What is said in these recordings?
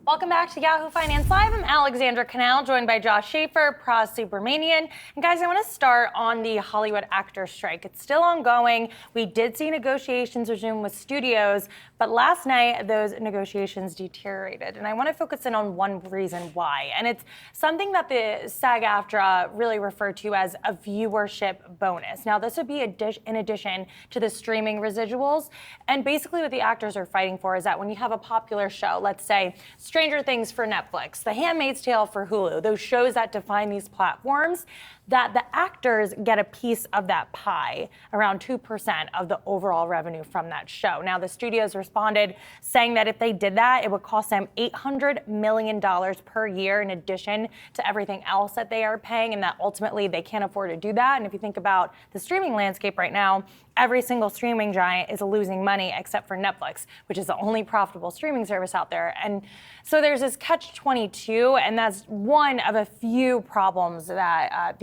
Welcome back to Yahoo Finance Live. I'm Alexandra Canal, joined by Schafer, Pras Subramanian. And guys, I want to start on the Hollywood actor strike. It's still ongoing. We did see negotiations resume with studios, but last night those negotiations deteriorated. And I want to focus in on one reason why. And it's something that the SAG-AFTRA really referred to as a viewership bonus. Now, this would be in addition to the streaming residuals. And basically what the actors are fighting for is that when you have a popular show, let's say Stranger Things for Netflix, The Handmaid's Tale for Hulu, those shows that define these platforms, that the actors get a piece of that pie, around 2% of the overall revenue from that show. Now, the studios responded saying that if they did that, it would cost them $800 million per year in addition to everything else that they are paying, and that ultimately they can't afford to do that. And if you think about the streaming landscape right now, every single streaming giant is losing money except for Netflix, which is the only profitable streaming service out there. And so there's this catch-22, and that's one of a few problems that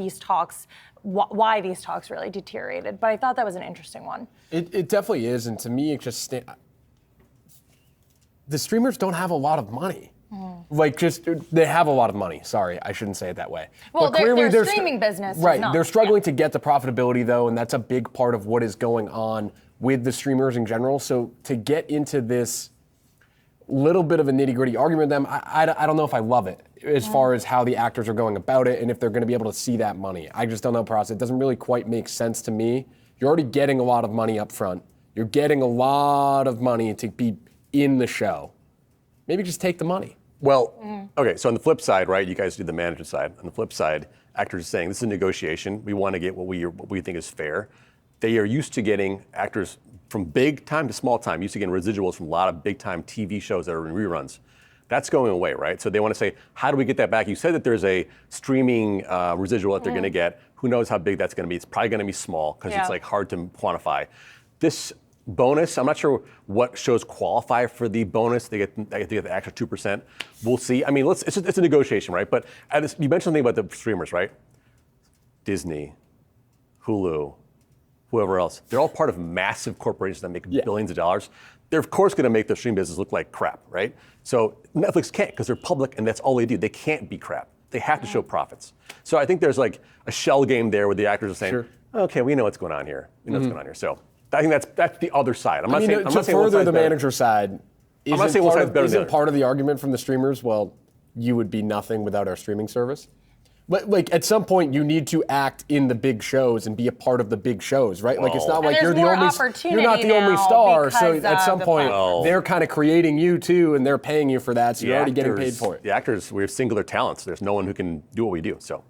why these talks really deteriorated. But I thought that was an interesting one. It definitely is, and to me, it just the streamers don't have a lot of money. They have a lot of money. Sorry, I shouldn't say it that way. Well, but clearly their streaming business right, is not. They're struggling to get the profitability, though, and that's a big part of what is going on with the streamers in general. So to get into this little bit of a nitty-gritty argument with them, I don't know if I love it as far as how the actors are going about it and if they're going to be able to see that money. I just don't know, Pras. It doesn't really quite make sense to me. You're already getting a lot of money up front. You're getting a lot of money to be in the show. Maybe just take the money. Well, okay, so on the flip side, right, you guys do the management side. On the flip side, actors are saying this is a negotiation. We want to get what we think is fair. They are used to getting actors from big time to small time, used to getting residuals from a lot of big time TV shows that are in reruns. That's going away, right? So they want to say, how do we get that back? You said that there's a streaming residual that they're going to get. Who knows how big that's going to be? It's probably going to be small because it's like hard to quantify. This bonus, I'm not sure what shows qualify for the bonus. They get the extra 2%. We'll see. I mean, it's a negotiation, right? But you mentioned something about the streamers, right? Disney, Hulu, whoever else. They're all part of massive corporations that make billions of dollars. They're of course going to make the stream business look like crap, right? So Netflix can't because they're public and that's all they do. They can't be crap. They have to show profits. So I think there's like a shell game there where the actors are saying, okay, we know what's going on here. We know what's going on here. So I think that's the other side. I'm not saying to further the manager side, isn't part of the argument from the streamers, well, you would be nothing without our streaming service? But like at some point, you need to act in the big shows and be a part of the big shows, right? Like it's not like you're not the only star. So at some point, they're kind of creating you too, and they're paying you for that. So you're already getting paid for it. The actors, we have singular talents. There's no one who can do what we do. So.